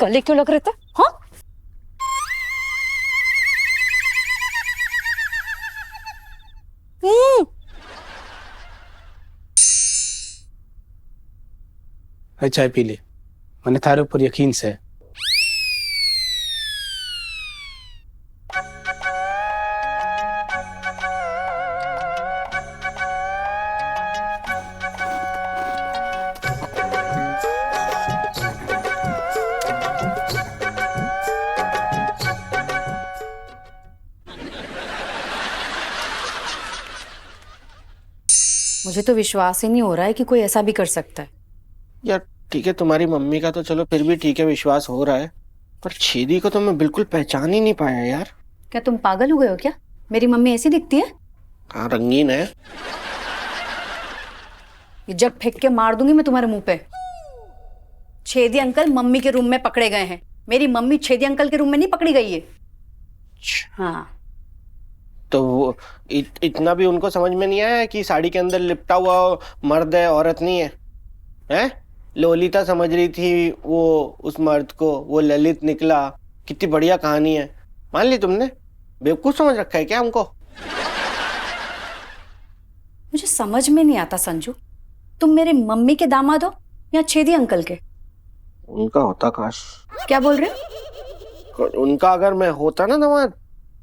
गले क्यों लग रहे थे? हाँ, चाय पी ले, मैंने थारे ऊपर यकीन से। मुझे तो विश्वास ही नहीं हो रहा है कि कोई ऐसा भी कर सकता है। यार ठीक है, तुम्हारी मम्मी का तो चलो फिर भी ठीक है, विश्वास हो रहा है, पर छेदी को तो मैं बिल्कुल पहचान ही नहीं पाया यार। क्या तुम पागल हो गए हो क्या? मेरी मम्मी ऐसी दिखती है? हाँ, रंगीन है। ये जग फेंक के मार दूंगी मैं तुम्हारे मुंह पे। छेदी अंकल मम्मी के रूम में पकड़े गए हैं, मेरी मम्मी छेदी अंकल के रूम में नहीं पकड़ी गई है। हाँ, तो वो इतना भी उनको समझ में नहीं आया कि साड़ी के अंदर लिपटा हुआ मर्द है, औरत नहीं है? हैं? लोलिता समझ रही थी वो उस मर्द को, वो ललित निकला। कितनी बढ़िया कहानी है, मान ली तुमने? बेवकूफ समझ रखा है क्या हमको? मुझे समझ में नहीं आता संजू, तुम मेरे मम्मी के दामाद हो या छेदी अंकल के? उनका होता काश। क्या बोल रहे हो? उनका अगर मैं होता ना दामाद,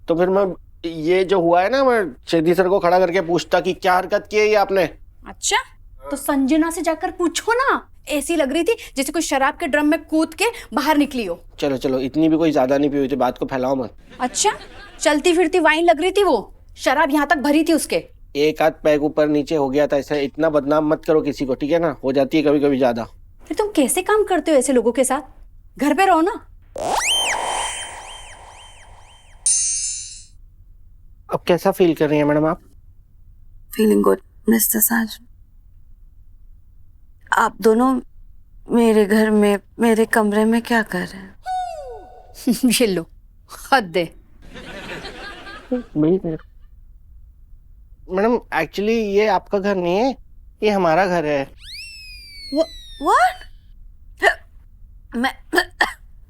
तो फिर मैं ये जो हुआ है ना, मैं छेदी सर को खड़ा करके पूछता कि क्या हरकत की है ये आपने। अच्छा, तो संजना से जाकर पूछो ना। ऐसी लग रही थी जैसे कोई शराब के ड्रम में कूद के बाहर निकली हो। चलो चलो, इतनी भी कोई ज्यादा नहीं पी हुई थी, बात को फैलाओ मत। अच्छा, चलती फिरती वाइन लग रही थी वो, शराब यहाँ तक भरी थी उसके। एक आध पैग ऊपर नीचे हो गया था, ऐसा इतना बदनाम मत करो किसी को, ठीक है ना? हो जाती है कभी कभी ज्यादा। फिर तुम कैसे काम करते हो ऐसे लोगों के साथ? घर पे रहो ना। अब कैसा फील कर रही हैं मैडम आप? फीलिंग गुड मिस्टर साजन। आप दोनों मेरे घर में, मेरे कमरे में क्या कर रहे हैं? ये लो, हद है। मैडम एक्चुअली ये आपका घर नहीं है, ये हमारा घर है। What?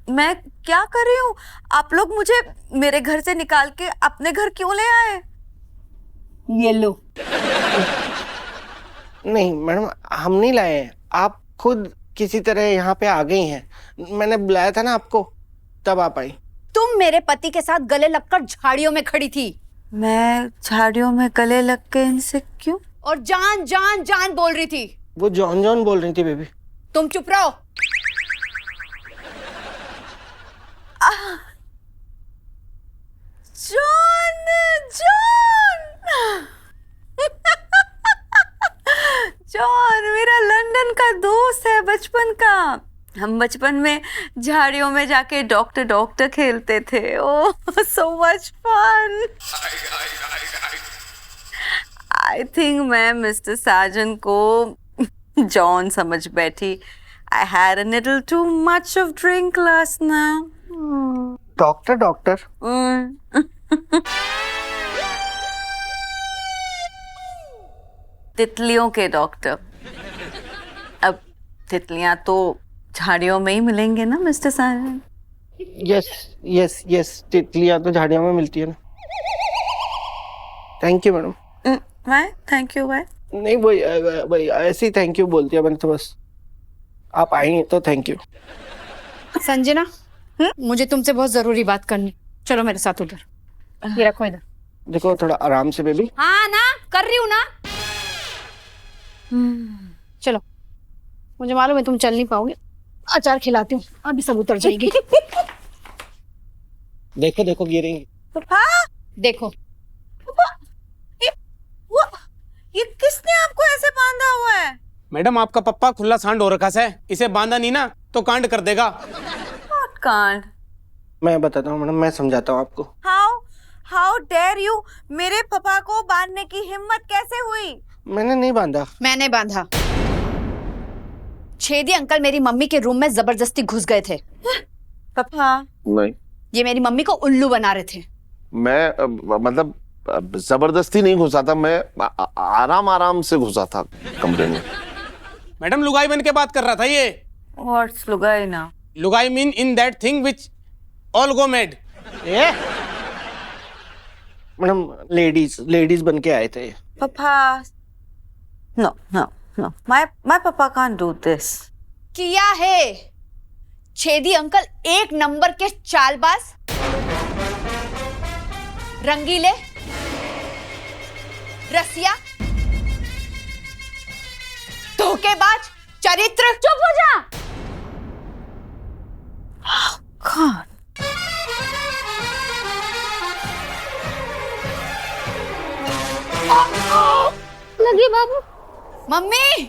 मैं क्या कर रही हूँ? आप लोग मुझे मेरे घर से निकाल के अपने घर क्यों ले आए? ये लो। नहीं मैडम, हम नहीं लाए हैं, आप खुद किसी तरह यहाँ पे आ गई हैं। मैंने बुलाया था ना आपको, तब आप आई। तुम मेरे पति के साथ गले लगकर झाड़ियों में खड़ी थी। मैं झाड़ियों में गले लग के इनसे क्यों? और जान जान जान बोल रही थी। वो जॉन जॉन बोल रही थी बेबी। तुम चुप रहो। जॉन जॉन जॉन मेरा लंदन का दोस्त है बचपन का। हम बचपन में झाड़ियों में जाके डॉक्टर डॉक्टर खेलते थे। Oh so much fun. I think मैं मिस्टर साजन को जॉन समझ बैठी। I had a little too much of drink last night. Doctor doctor? तितलियों के डॉक्टर। अब तितलियां तो झाड़ियों में ही मिलेंगे ना mister Sajan? Yes yes yes, तितलियां तो झाड़ियों में मिलती है ना। Thank you madam. Why thank you? Why नहीं, वही ऐसे ही थैंक यू बोलती है मैंने तो, बस आप आई तो थैंक यू। संजना, मुझे तुमसे बहुत जरूरी बात करनी, चलो मेरे साथ उधर। ये रखो इधर। देखो थोड़ा आराम से बेबी। हाँ ना, कर रही हूँ ना। चलो, मुझे मालूम है तुम चल नहीं पाओगे, अचार खिलाती हूँ, अभी सब उतर जाएगी। देखो देखो गिरेंगी। हाँ देखो, ये किसने आपको ऐसे बांधा हुआ है? मैडम आपका पप्पा खुला सांड हो रखा है, इसे बांधा नहीं ना तो कांड कर देगा। What कांड? मैं बताता हूँ मैडम, मैं समझाता हूँ आपको। How dare you! मेरे पापा को बांधने की हिम्मत कैसे हुई? मैंने नहीं बांधा। मैंने बांधा। छेदी अंकल मेरी मम्मी के रूम में जबरदस्ती घुस गए थे। पापा नहीं, ये मेरी मम्मी को उल्लू बना रहे थे। मैं मतलब जबरदस्ती नहीं घुसा था, मैं आराम आराम से घुसा था कमरे में। मैडम लुगाई बन के बात कर रहा था ये। व्हाट्स लुगाई ना? लुगाई mean in that thing which all go mad. A madam, ladies बन के आए थे। Papa, no. My papa can't do this. किया है। छेदी अंकल एक नंबर के चालबाज, रंगीले, रसिया, धोखेबाज, चरित्र। चुप हो जा। God. लगी बाबू, मम्मी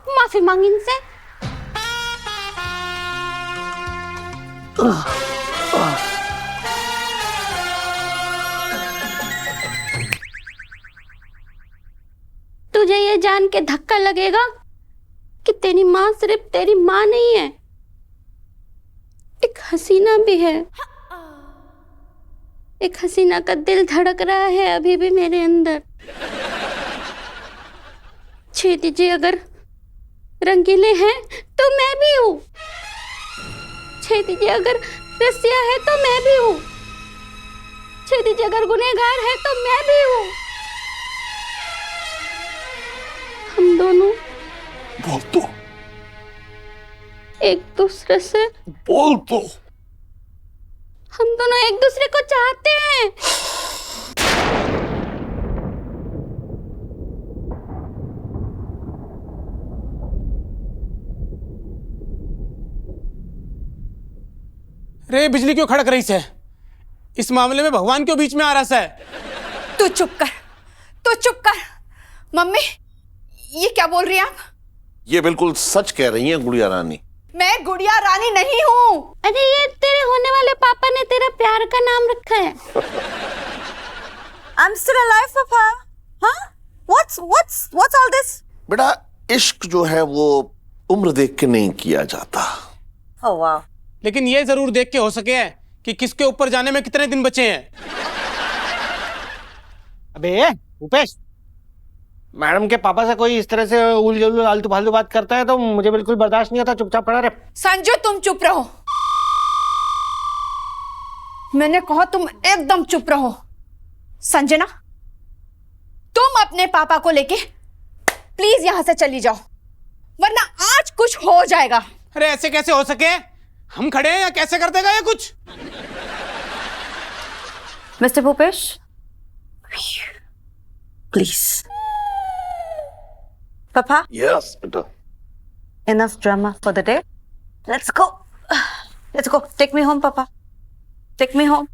माफी मांग इनसे। तुझे ये जान के धक्का लगेगा कि तेरी माँ सिर्फ तेरी माँ नहीं है, एक हसीना भी है। एक हसीना का दिल धड़क रहा है अभी भी मेरे अंदर। छेदी जी अगर रंगीले हैं तो मैं भी हूँ, छेदी जी अगर रसिया है तो मैं भी हूँ, छेदी जी अगर गुनहगार है तो मैं भी हूँ। हम दोनों बोल तो, एक दूसरे से बोल तो। हम दोनों एक दूसरे को चाहते हैं। रे बिजली क्यों खड़क रही है? इस मामले में भगवान क्यों बीच में आ रहा है? तू चुप कर। मम्मी ये क्या बोल रही हैं आप? ये बिल्कुल सच कह रही हैं गुड़िया रानी। मैं गुड़िया रानी नहीं हूँ। अरे ये तेरे होने वाले पापा ने तेरा प्यार का नाम रखा है। I'm still alive, Papa. Huh? What's all this? बेटा, इश्क जो है वो उम्र देख के नहीं किया जाता। Oh wow. लेकिन ये जरूर देख के हो सके है कि किसके ऊपर जाने में कितने दिन बचे हैं। अबे भूपेश, मैडम के पापा से कोई इस तरह से उलझुल आलतू फालतू बात करता है तो मुझे बिल्कुल बर्दाश्त नहीं होता। चुपचाप खड़ा रहे। संजू तुम चुप रहो। मैंने कहा तुम एकदम चुप रहो। संजना, तुम अपने पापा को लेके प्लीज यहां से चली जाओ, वरना आज कुछ हो जाएगा। अरे ऐसे कैसे हो सके? हम खड़े हैं या कैसे कर देगा ये कुछ? Mr. Bhupesh, please. Papa, yes बेटा। enough drama for the day. Let's go. Take me home, Papa. Take me home.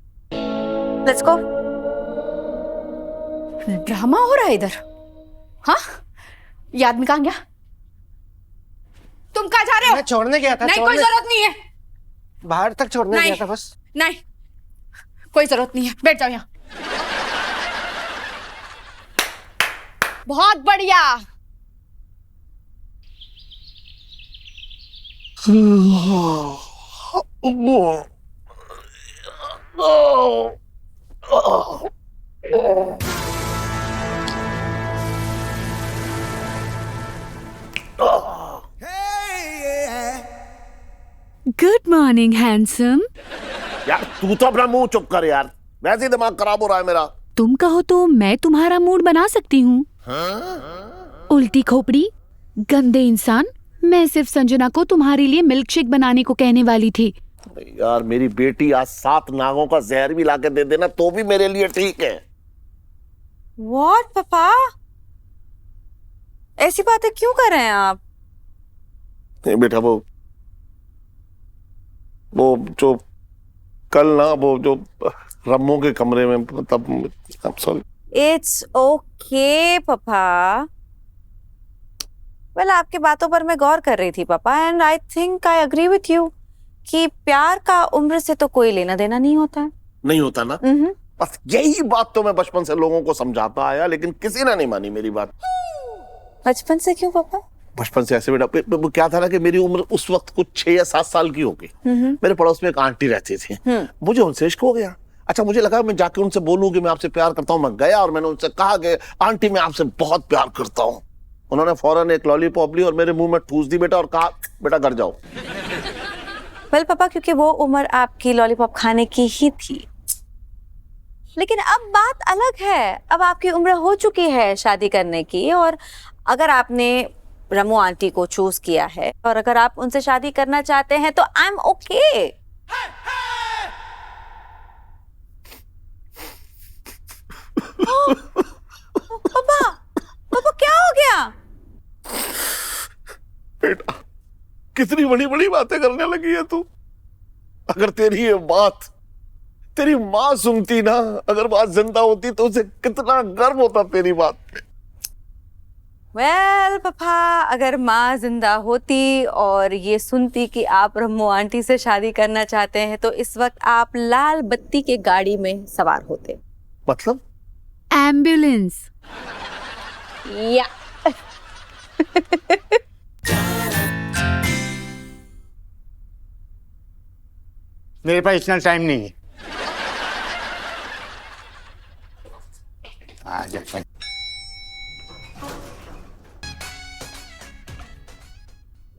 Let's go. Drama हो रहा है इधर। हाँ, ये आदमी कहाँ गया? तुम कहाँ जा रहे हो? मैं छोड़ने गया था। नहीं, कोई जरूरत नहीं है। बाहर तक छोड़ने नहीं, गया था बस। नहीं, कोई जरूरत नहीं है। बैठ जाओ यहाँ। बहुत बढ़िया। Good morning handsome. यार तू तो अपना मुंह चुप कर यार, वैसे ही दिमाग खराब हो रहा है मेरा। तुम कहो तो मैं तुम्हारा मूड बना सकती हूँ। उल्टी खोपड़ी, गंदे इंसान। मैं सिर्फ संजना को तुम्हारे लिए मिल्क शेक बनाने को कहने वाली थी। यार मेरी बेटी आज 7 नागों का जहर भी लाके दे देना तो भी मेरे लिए ठीक है। What, Papa? ऐसी बातें क्यों कर रहे हैं आप? नहीं बेटा, वो जो कल ना, वो जो रम्मों के कमरे में, तब sorry. It's okay, Papa. Well, आपकी बातों पर मैं गौर कर रही थी पापा, and I think I agree with you कि प्यार का उम्र से तो कोई लेना देना नहीं होता है। नहीं होता ना। बस यही बात तो मैं बचपन से लोगों को समझाता आया, लेकिन किसी ने नहीं मानी मेरी बात। बचपन से क्यों पापा? बचपन से ऐसे बेटा, वो क्या था ना कि मेरी उम्र उस वक्त कुछ 6 या 7 साल की होगी। मेरे पड़ोस में एक आंटी रहती थी, मुझे उनसे इश्क हो गया। अच्छा, मुझे लगा मैं जाके उनसे बोलूं कि मैं आपसे प्यार करता हूं। मैं गया और मैंने उनसे कहा कि आंटी मैं आपसे बहुत प्यार करता हूं। उन्होंने फौरन एक लॉलीपॉप ली और मेरे मुंह में ठूस दी बेटा, और कहा बेटा घर जाओ। वेल पापा, क्योंकि वो उम्र आपकी लॉलीपॉप खाने की ही थी। लेकिन अब बात अलग है, अब आपकी उम्र हो चुकी है शादी करने की, और अगर आपने रमू आंटी को चूज किया है और अगर आप उनसे शादी करना चाहते हैं तो आई एम ओके। पापा, पापा क्या हो गया? बेटा, कितनी बड़ी बड़ी बातें करने लगी है तू। अगर तेरी ये बात तेरी माँ सुनती ना, अगर बात जिंदा होती तो उसे कितना गर्व होता तेरी बात पे। वेल पापा, अगर माँ जिंदा होती और ये सुनती कि आप रम्मू आंटी से शादी करना चाहते हैं तो इस वक्त आप लाल बत्ती के गाड़ी में सवार होते। मतलब? एम्बुलेंस। या मेरे पास इतना टाइम नहीं है।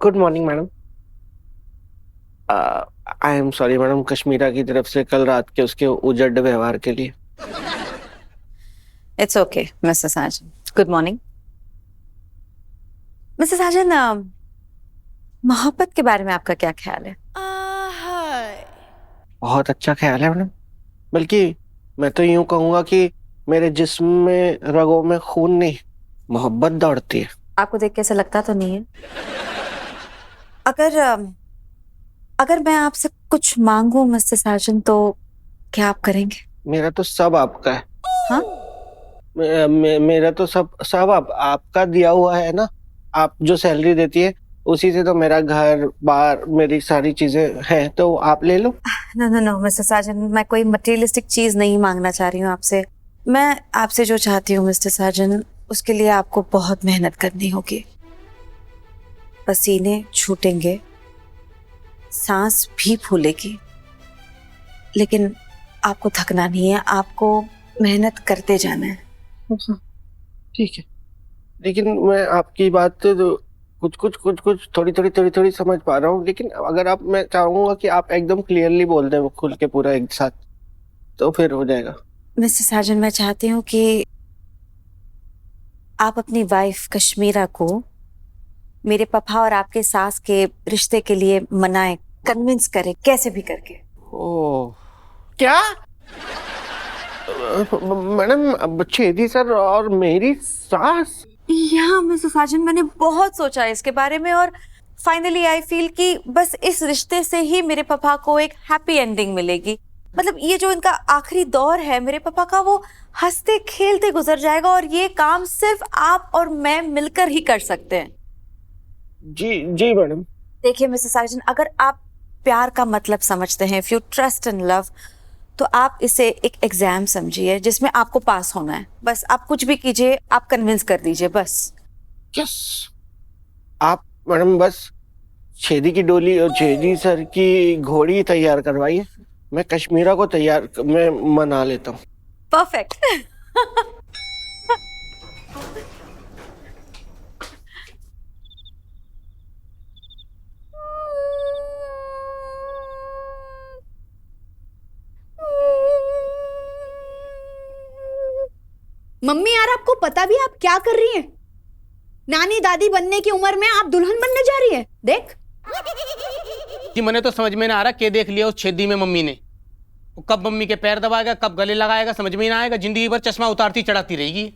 Good morning madam. I am sorry madam, Kashmira की तरफ से कल रात के उसके उजड़ व्यवहार के लिए। It's okay mister Sajan. Good morning mister Sajan. मोहब्बत के बारे में आपका क्या ख्याल है? बहुत अच्छा ख्याल है मैडम, बल्कि मैं तो यूं कहूंगा कि मेरे जिस्म में रगों में खून नहीं, मोहब्बत दौड़ती है। आपको देख के ऐसा लगता तो नहीं है? अगर मैं आपसे कुछ मांगू मिस्टर साजन तो क्या आप करेंगे? मेरा तो सब आपका है। हाँ? मेरा तो सब आपका दिया हुआ है ना। आप जो सैलरी देती है उसी से तो मेरा घर बार मेरी सारी चीजें हैं, तो आप ले लो। नो मिस्टर साजन, मैं कोई मटेरियलिस्टिक चीज नहीं मांगना चाह रही हूँ आपसे। मैं आपसे जो चाहती हूँ मिस्टर साजन, उसके लिए आपको बहुत मेहनत करनी होगी। पसीने छूटेंगे, सांस भी फूलेगी, लेकिन आपको थकना नहीं है, आपको मेहनत करते जाना है। ठीक है, लेकिन मैं आपकी बात तो कुछ थोड़ी समझ पा रहा हूँ, लेकिन अगर आप, मैं चाहूंगा कि आप एकदम क्लियरली बोल दें खुल के पूरा एक साथ, तो फिर हो जाएगा। मिस्टर साजन, मैं चाहती हूँ कि आप अपनी वाइफ कश्मीरा को मेरे पापा और आपके सास के रिश्ते के लिए मनाएं, कन्विंस करें, कैसे भी करके। ओह, क्या मैडम? छेदी सर और मेरी सास? या मिस्टर साजन, मैंने बहुत सोचा है इसके बारे में और फाइनली आई फील कि बस इस रिश्ते से ही मेरे पापा को एक हैप्पी एंडिंग मिलेगी। मतलब ये जो इनका आखिरी दौर है मेरे पापा का, वो हंसते खेलते गुजर जाएगा और ये काम सिर्फ आप और मैं मिलकर ही कर सकते हैं। जी मैडम। देखिए मिस्टर साजन, अगर आप प्यार का मतलब समझते हैं, if you trust and love, तो आप इसे एक एग्जाम समझिए जिसमें आपको पास होना है। बस आप कुछ भी कीजिए, आप कन्विंस कर दीजिए बस। यस, आप मैडम बस छेदी की डोली और छेदी सर की घोड़ी तैयार करवाइए, मैं कश्मीरा को मैं मना लेता हूँ। परफेक्ट। मम्मी यार, आपको पता भी आप क्या कर रही हैं? नानी दादी बनने की उम्र में आप दुल्हन बनने जा रही है। देख कि मैंने तो समझ में ना आ रहा क्या देख लिया उस छेदी में मम्मी ने। वो कब मम्मी के पैर दबाएगा, कब गले लगाएगा, समझ में ना आएगा। जिंदगी भर चश्मा उतारती चढ़ाती रहेगी।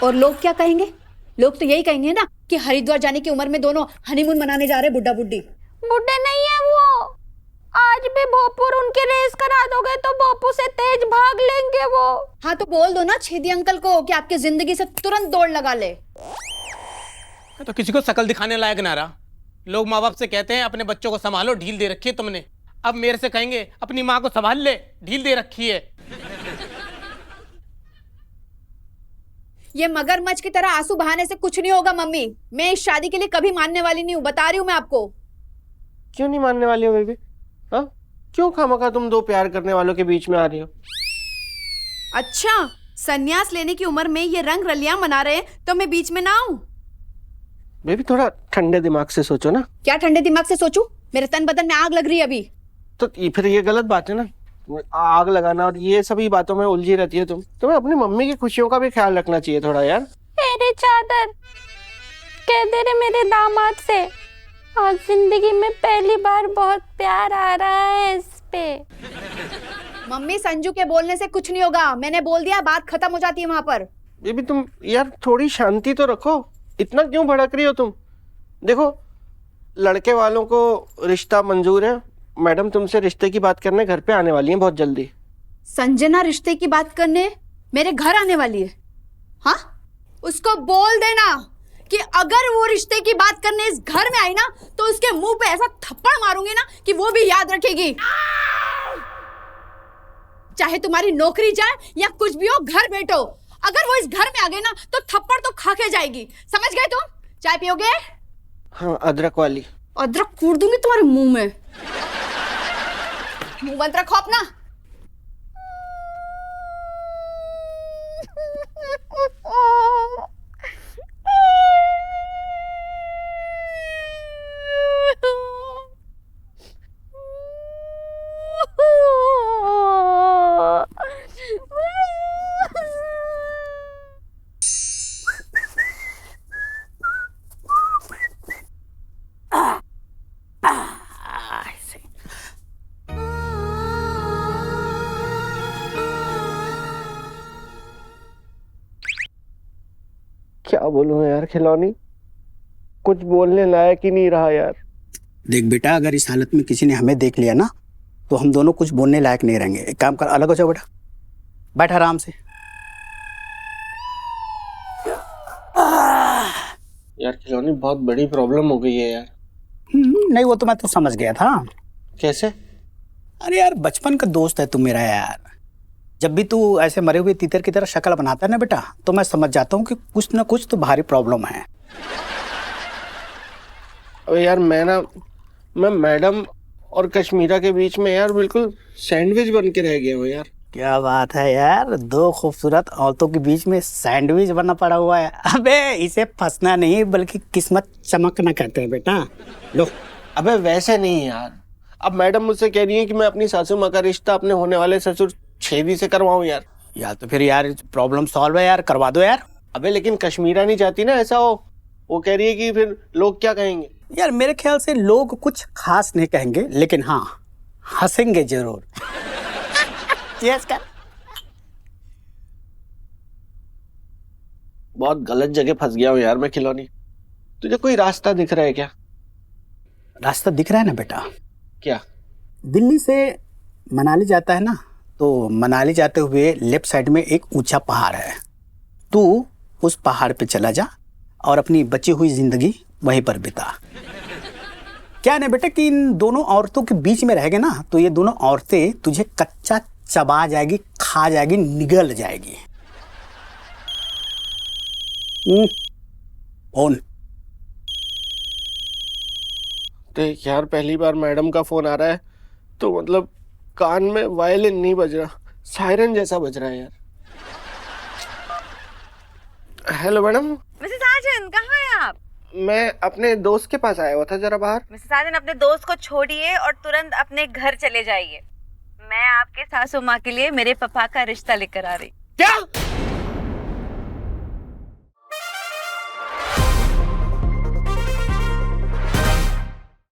और लोग क्या कहेंगे? लोग तो यही कहेंगे ना कि हरिद्वार जाने की उम्र में दोनों हनीमून मनाने जा रहे बुड्ढा बुड्ढी। बुड्ढे नहीं है वो, आज भी भोपुर उनकी रेस करा दोगे तो भोपुर से तेज भाग लेंगे वो। हाँ तो बोल दो ना छेदी अंकल को कि आपकी जिंदगी से तुरंत दौड़ लगा ले। तो किसी को शकल दिखाने लायक ना रहा। लोग माँ बाप से कहते हैं अपने बच्चों को संभालो, ढील दे रखी है तुमने। अब मेरे से कहेंगे अपनी माँ को संभाल ले, ढील दे रखी है। ये मगरमच्छ की तरह आंसू बहाने से कुछ नहीं होगा मम्मी। मैं इस शादी के लिए कभी मानने वाली नहीं हूँ, बता रही हूँ मैं आपको। क्यों नहीं मानने वाली हो बेबी? हाँ, क्यों खामखा तुम दो प्यार करने वालों के बीच में आ रही हो? अच्छा, संन्यास लेने की उम्र में ये रंग रलियां मना रहे हैं तो मैं बीच में ना आऊं? बेबी थोड़ा ठंडे दिमाग से सोचो ना। क्या ठंडे दिमाग से सोचूं? मेरे तन बदन में आग लग रही है अभी। तो फिर ये गलत बात है ना, आग लगाना और ये सभी बातों में उलझी रहती है तुम। तुम्हें अपनी मम्मी की खुशियों का भी ख्याल रखना चाहिए थोड़ा यार। मेरी चादर कह दे रहे मेरे दामाद से, आज जिंदगी में पहली बार बहुत प्यार आ रहा है इस पे। मम्मी संजू के बोलने से कुछ नहीं होगा, मैंने बोल दिया, बात खत्म हो जाती है वहां पर। ये भी तुम यार थोड़ी शांति तो रखो, इतना क्यों भड़क रही हो तुम? देखो लड़के वालों को रिश्ता मंजूर है, मैडम तुमसे रिश्ते की बात करने घर पे आने वाली हैं बहुत जल्दी। संजना रिश्ते की बात करने मेरे घर आने वाली है? हाँ, उसको बोल देना कि अगर वो रिश्ते की बात करने इस घर में आई ना तो उसके मुंह पे ऐसा थप्पड़ मारूंगी ना कि वो भी याद रखेगी। चाहे तुम्हारी नौकरी जाए या कुछ भी हो, घर बैठो, अगर वो इस घर में आ गए ना तो थप्पड़ तो खा के जाएगी। समझ गए तुम? चाय पियोगे? हाँ, अदरक वाली। अदरक कूट दूंगी तुम्हारे मुंह में। मुंह बंद रखो अपना। क्या बोलूं यार खिलौनी, कुछ बोलने लायक ही नहीं रहा यार। देख बेटा, अगर इस हालत में किसी ने हमें देख लिया ना तो हम दोनों कुछ बोलने लायक नहीं रहेंगे। एक काम कर, अलग हो जाओ बेटा, बैठ आराम से। यार खिलौनी बहुत बड़ी प्रॉब्लम हो गई है यार। नहीं वो तो मैं तो समझ गया था। कैसे? अरे यार बचपन का दोस्त है तू मेरा यार। जब भी तू ऐसे मरे हुए तीतर की तरह शक्ल बनाता है ना बेटा, तो मैं समझ जाता हूँ कि कुछ ना कुछ तो भारी प्रॉब्लम है। अबे यार मैं मैडम और कश्मीरा के बीच में यार बिल्कुल सैंडविच बन के रह गया हूँ यार। क्या बात है यार, दो खूबसूरत औरतों के बीच में सैंडविच बनना पड़ा हुआ है। अबे इसे फंसना नहीं बल्कि किस्मत चमकना कहते हैं बेटा। लो। अबे वैसे नहीं यार, अब मैडम मुझसे कह रही है कि मैं अपनी सासू माँ का रिश्ता अपने होने वाले ससुर छेदी से करवाऊं यार। यार तो फिर यार प्रॉब्लम सॉल्व है यार, करवा दो यार। अबे लेकिन कश्मीरा नहीं चाहती ना ऐसा हो, वो कह रही है कि फिर लोग क्या कहेंगे। यार मेरे ख्याल से लोग कुछ खास नहीं कहेंगे, लेकिन हाँ हंसेंगे जरूर। यस कर। बहुत गलत जगह फंस गया हूँ यार मैं खिलौनी। तुझे कोई रास्ता दिख रहा है क्या? रास्ता दिख रहा है ना बेटा। क्या? दिल्ली से मनाली जाता है ना, तो मनाली जाते हुए लेफ्ट साइड में एक ऊंचा पहाड़ है। तू उस पहाड़ पे चला जा और अपनी बची हुई जिंदगी वहीं पर बिता। क्या है बेटा कि इन दोनों औरतों के बीच में रहेगा ना तो ये दोनों औरतें तुझे कच्चा चबा जाएगी, खा जाएगी, निगल जाएगी। फोन देख यार, पहली बार मैडम का फोन आ रहा है तो मतलब कान में वायलिन नहीं बज रहा, सायरन जैसा बज रहा है यार। Hello madam. मिसेस साजन, कहाँ हैं आप? मैं अपने दोस्त के पास आया हुआ था जरा बाहर। मिसेस साजन, अपने दोस्त को छोड़िए और तुरंत अपने घर चले जाइए। मैं आपके सासू माँ के लिए मेरे पापा का रिश्ता लेकर आ रही। क्या?